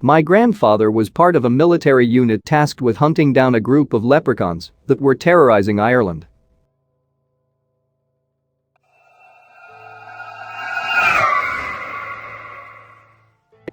My grandfather was part of a military unit tasked with hunting down a group of leprechauns that were terrorizing Ireland.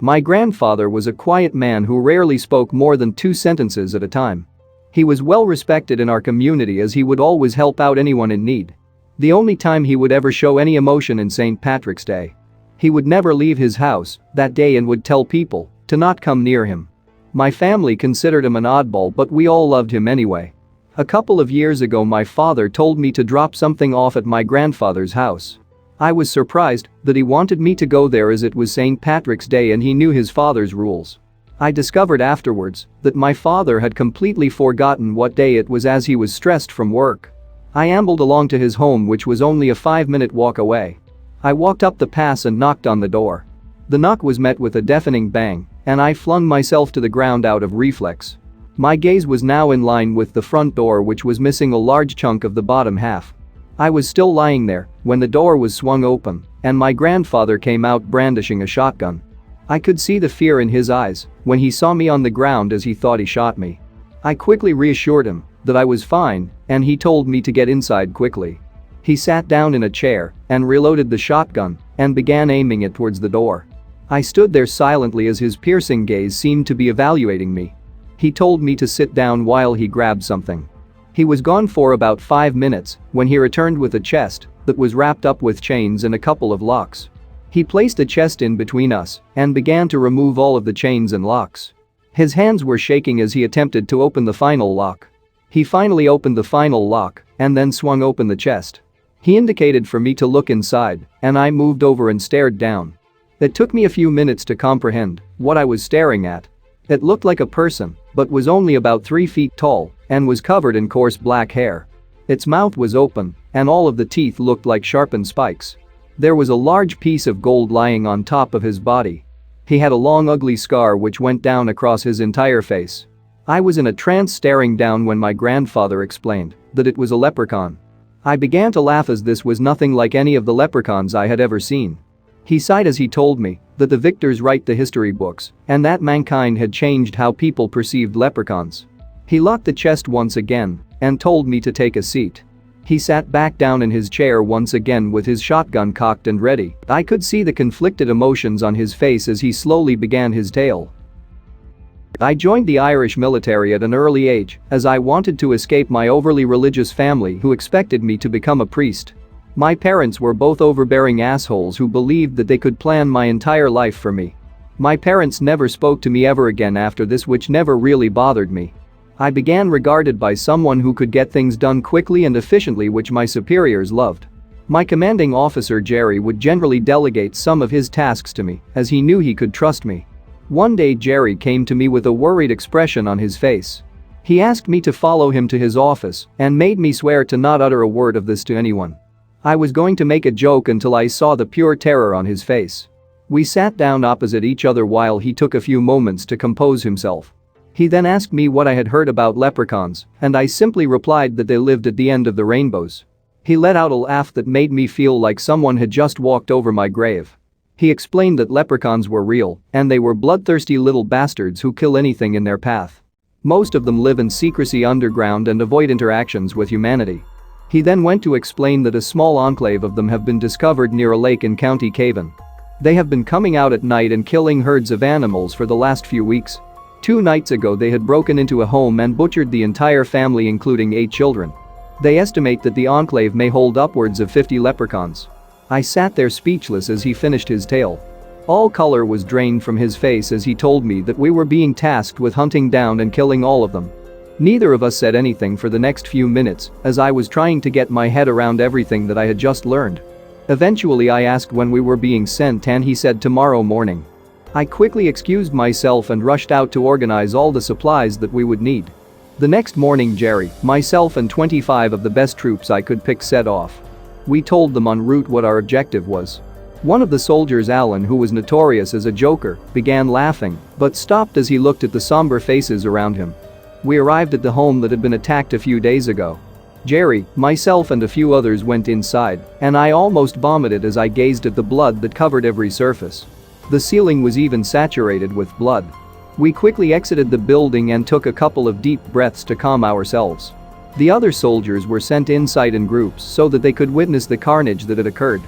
My grandfather was a quiet man who rarely spoke more than 2 sentences at a time. He was well respected in our community as he would always help out anyone in need. The only time he would ever show any emotion in St. Patrick's Day. He would never leave his house that day and would tell people to not come near him. My family considered him an oddball, but we all loved him anyway. A couple of years ago my father told me to drop something off at my grandfather's house. I was surprised that he wanted me to go there as it was St. Patrick's Day and he knew his father's rules. I discovered afterwards that my father had completely forgotten what day it was as he was stressed from work. I ambled along to his home, which was only a 5-minute walk away. I walked up the pass and knocked on the door. The knock was met with a deafening bang, and I flung myself to the ground out of reflex. My gaze was now in line with the front door, which was missing a large chunk of the bottom half. I was still lying there when the door was swung open and my grandfather came out brandishing a shotgun. I could see the fear in his eyes when he saw me on the ground as he thought he shot me. I quickly reassured him that I was fine and he told me to get inside quickly. He sat down in a chair and reloaded the shotgun and began aiming it towards the door. I stood there silently as his piercing gaze seemed to be evaluating me. He told me to sit down while he grabbed something. He was gone for about 5 minutes when he returned with a chest that was wrapped up with chains and a couple of locks. He placed a chest in between us and began to remove all of the chains and locks. His hands were shaking as he attempted to open the final lock. He finally opened the final lock and then swung open the chest. He indicated for me to look inside and I moved over and stared down. It took me a few minutes to comprehend what I was staring at. It looked like a person, but was only about 3 feet tall and was covered in coarse black hair. Its mouth was open and all of the teeth looked like sharpened spikes. There was a large piece of gold lying on top of his body. He had a long ugly scar which went down across his entire face. I was in a trance staring down when my grandfather explained that it was a leprechaun. I began to laugh as this was nothing like any of the leprechauns I had ever seen. He sighed as he told me that the victors write the history books and that mankind had changed how people perceived leprechauns. He locked the chest once again and told me to take a seat. He sat back down in his chair once again with his shotgun cocked and ready. I could see the conflicted emotions on his face as he slowly began his tale. I joined the Irish military at an early age as I wanted to escape my overly religious family who expected me to become a priest. My parents were both overbearing assholes who believed that they could plan my entire life for me. My parents never spoke to me ever again after this, which never really bothered me. I began regarded by someone who could get things done quickly and efficiently, which my superiors loved. My commanding officer Jerry would generally delegate some of his tasks to me as he knew he could trust me. One day Jerry came to me with a worried expression on his face. He asked me to follow him to his office and made me swear to not utter a word of this to anyone. I was going to make a joke until I saw the pure terror on his face. We sat down opposite each other while he took a few moments to compose himself. He then asked me what I had heard about leprechauns, and I simply replied that they lived at the end of the rainbows. He let out a laugh that made me feel like someone had just walked over my grave. He explained that leprechauns were real, and they were bloodthirsty little bastards who kill anything in their path. Most of them live in secrecy underground and avoid interactions with humanity. He then went to explain that a small enclave of them have been discovered near a lake in County Cavan. They have been coming out at night and killing herds of animals for the last few weeks. 2 nights ago they had broken into a home and butchered the entire family including 8 children. They estimate that the enclave may hold upwards of 50 leprechauns. I sat there speechless as he finished his tale. All color was drained from his face as he told me that we were being tasked with hunting down and killing all of them. Neither of us said anything for the next few minutes as I was trying to get my head around everything that I had just learned. Eventually I asked when we were being sent and he said tomorrow morning. I quickly excused myself and rushed out to organize all the supplies that we would need. The next morning Jerry, myself and 25 of the best troops I could pick set off. We told them en route what our objective was. One of the soldiers, Alan, who was notorious as a joker, began laughing but stopped as he looked at the somber faces around him. We arrived at the home that had been attacked a few days ago. Jerry, myself and a few others went inside and I almost vomited as I gazed at the blood that covered every surface. The ceiling was even saturated with blood. We quickly exited the building and took a couple of deep breaths to calm ourselves. The other soldiers were sent inside in groups so that they could witness the carnage that had occurred.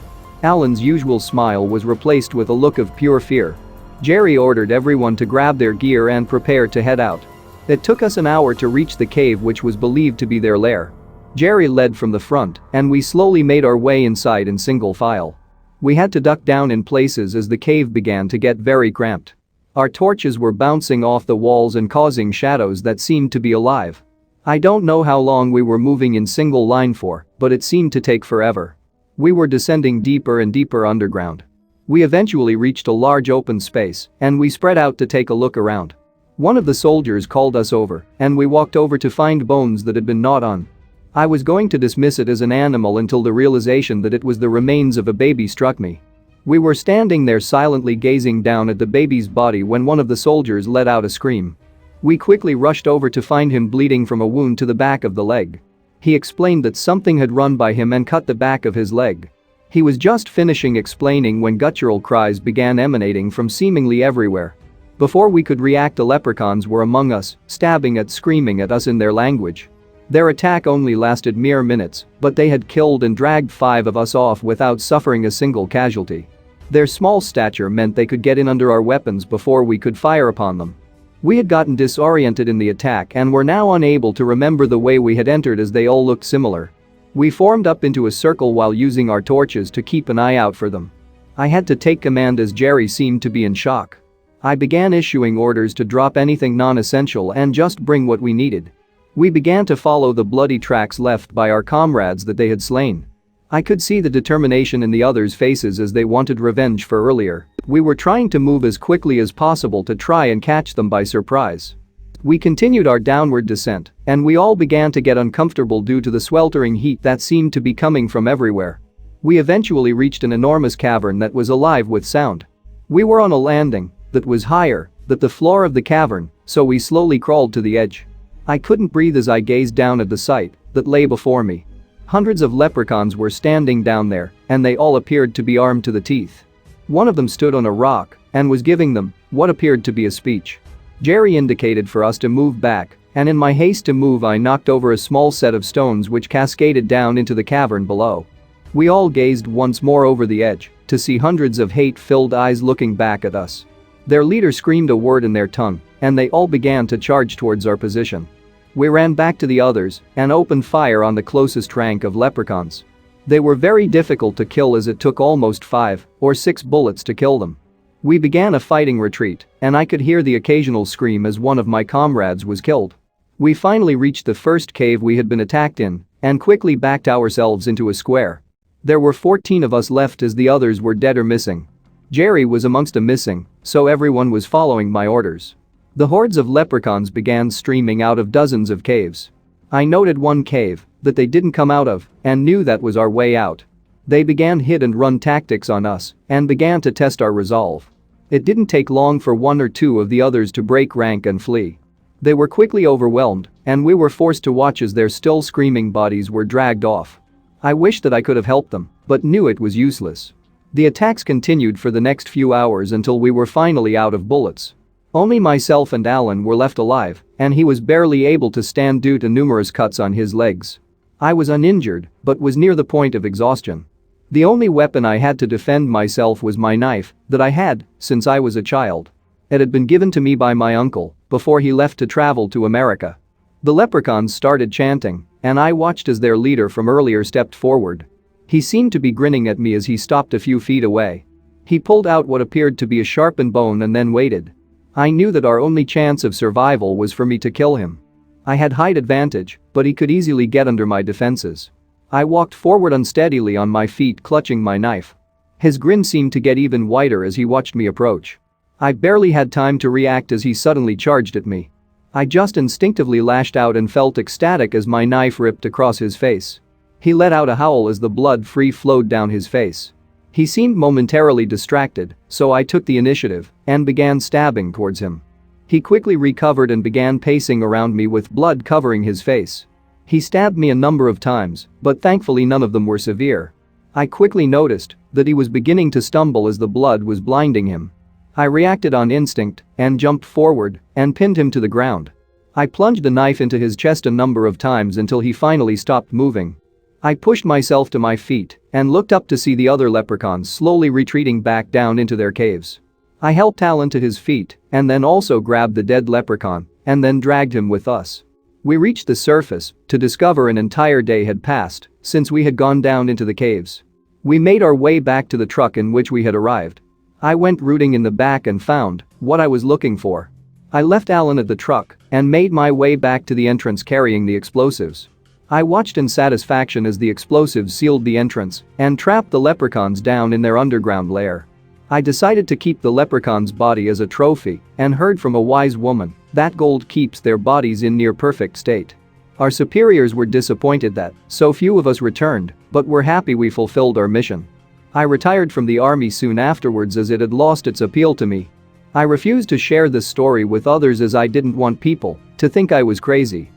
Alan's usual smile was replaced with a look of pure fear. Jerry ordered everyone to grab their gear and prepare to head out. It took us an hour to reach the cave, which was believed to be their lair. Jerry led from the front, and we slowly made our way inside in single file. We had to duck down in places as the cave began to get very cramped. Our torches were bouncing off the walls and causing shadows that seemed to be alive. I don't know how long we were moving in single line for, but it seemed to take forever. We were descending deeper and deeper underground. We eventually reached a large open space, and we spread out to take a look around. One of the soldiers called us over, and we walked over to find bones that had been gnawed on. I was going to dismiss it as an animal until the realization that it was the remains of a baby struck me. We were standing there silently gazing down at the baby's body when one of the soldiers let out a scream. We quickly rushed over to find him bleeding from a wound to the back of the leg. He explained that something had run by him and cut the back of his leg. He was just finishing explaining when guttural cries began emanating from seemingly everywhere. Before we could react, the leprechauns were among us, screaming at us in their language. Their attack only lasted mere minutes, but they had killed and dragged 5 of us off without suffering a single casualty. Their small stature meant they could get in under our weapons before we could fire upon them. We had gotten disoriented in the attack and were now unable to remember the way we had entered, as they all looked similar. We formed up into a circle while using our torches to keep an eye out for them. I had to take command as Jerry seemed to be in shock. I began issuing orders to drop anything non-essential and just bring what we needed. We began to follow the bloody tracks left by our comrades that they had slain. I could see the determination in the others' faces as they wanted revenge for earlier. We were trying to move as quickly as possible to try and catch them by surprise. We continued our downward descent, and we all began to get uncomfortable due to the sweltering heat that seemed to be coming from everywhere. We eventually reached an enormous cavern that was alive with sound. We were on a landing that was higher than the floor of the cavern, so we slowly crawled to the edge. I couldn't breathe as I gazed down at the sight that lay before me. Hundreds of leprechauns were standing down there, and they all appeared to be armed to the teeth. One of them stood on a rock and was giving them what appeared to be a speech. Jerry indicated for us to move back, and in my haste to move I knocked over a small set of stones which cascaded down into the cavern below. We all gazed once more over the edge to see hundreds of hate-filled eyes looking back at us. Their leader screamed a word in their tongue, and they all began to charge towards our position. We ran back to the others and opened fire on the closest rank of leprechauns. They were very difficult to kill as it took almost 5 or 6 bullets to kill them. We began a fighting retreat, and I could hear the occasional scream as one of my comrades was killed. We finally reached the first cave we had been attacked in and quickly backed ourselves into a square. There were 14 of us left as the others were dead or missing. Jerry was amongst the missing, so everyone was following my orders. The hordes of leprechauns began streaming out of dozens of caves. I noted one cave that they didn't come out of and knew that was our way out. They began hit and run tactics on us and began to test our resolve. It didn't take long for 1 or 2 of the others to break rank and flee. They were quickly overwhelmed, and we were forced to watch as their still screaming bodies were dragged off. I wished that I could have helped them, but knew it was useless. The attacks continued for the next few hours until we were finally out of bullets. Only myself and Alan were left alive, and he was barely able to stand due to numerous cuts on his legs. I was uninjured, but was near the point of exhaustion. The only weapon I had to defend myself was my knife that I had since I was a child. It had been given to me by my uncle before he left to travel to America. The leprechauns started chanting, and I watched as their leader from earlier stepped forward. He seemed to be grinning at me as he stopped a few feet away. He pulled out what appeared to be a sharpened bone and then waited. I knew that our only chance of survival was for me to kill him. I had height advantage, but he could easily get under my defenses. I walked forward unsteadily on my feet, clutching my knife. His grin seemed to get even wider as he watched me approach. I barely had time to react as he suddenly charged at me. I just instinctively lashed out and felt ecstatic as my knife ripped across his face. He let out a howl as the blood flowed down his face. He seemed momentarily distracted, so I took the initiative and began stabbing towards him. He quickly recovered and began pacing around me with blood covering his face. He stabbed me a number of times, but thankfully none of them were severe. I quickly noticed that he was beginning to stumble as the blood was blinding him. I reacted on instinct and jumped forward and pinned him to the ground. I plunged the knife into his chest a number of times until he finally stopped moving. I pushed myself to my feet and looked up to see the other leprechauns slowly retreating back down into their caves. I helped Alan to his feet and then also grabbed the dead leprechaun and then dragged him with us. We reached the surface to discover an entire day had passed since we had gone down into the caves. We made our way back to the truck in which we had arrived. I went rooting in the back and found what I was looking for. I left Alan at the truck and made my way back to the entrance carrying the explosives. I watched in satisfaction as the explosives sealed the entrance and trapped the leprechauns down in their underground lair. I decided to keep the leprechaun's body as a trophy and heard from a wise woman that gold keeps their bodies in near perfect state. Our superiors were disappointed that so few of us returned, but were happy we fulfilled our mission. I retired from the army soon afterwards as it had lost its appeal to me. I refused to share this story with others as I didn't want people to think I was crazy.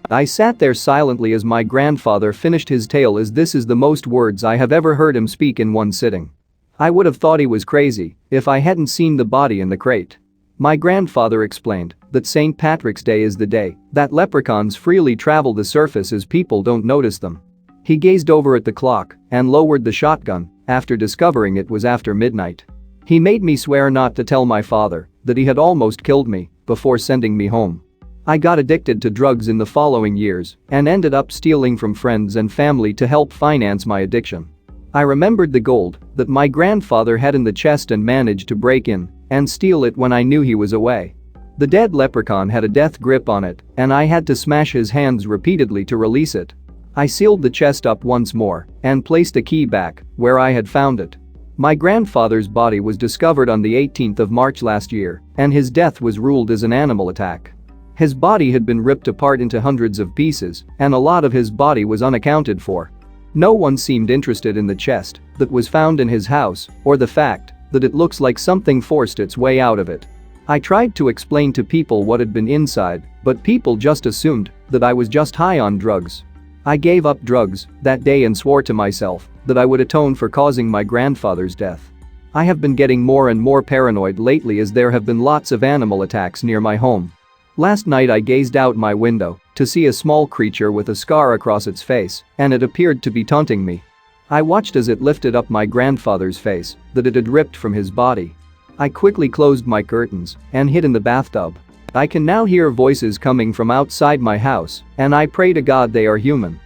I sat there silently as my grandfather finished his tale, as this is the most words I have ever heard him speak in one sitting. I would have thought he was crazy if I hadn't seen the body in the crate. My grandfather explained that St. Patrick's Day is the day that leprechauns freely travel the surface as people don't notice them. He gazed over at the clock and lowered the shotgun after discovering it was after midnight. He made me swear not to tell my father that he had almost killed me before sending me home. I got addicted to drugs in the following years and ended up stealing from friends and family to help finance my addiction. I remembered the gold that my grandfather had in the chest and managed to break in and steal it when I knew he was away. The dead leprechaun had a death grip on it and I had to smash his hands repeatedly to release it. I sealed the chest up once more and placed a key back where I had found it. My grandfather's body was discovered on the 18th of March last year and his death was ruled as an animal attack. His body had been ripped apart into hundreds of pieces and a lot of his body was unaccounted for. No one seemed interested in the chest that was found in his house or the fact that it looks like something forced its way out of it. I tried to explain to people what had been inside, but people just assumed that I was just high on drugs. I gave up drugs that day and swore to myself that I would atone for causing my grandfather's death. I have been getting more and more paranoid lately as there have been lots of animal attacks near my home. Last night I gazed out my window to see a small creature with a scar across its face and it appeared to be taunting me. I watched as it lifted up my grandfather's face that it had ripped from his body. I quickly closed my curtains and hid in the bathtub. I can now hear voices coming from outside my house and I pray to God they are human.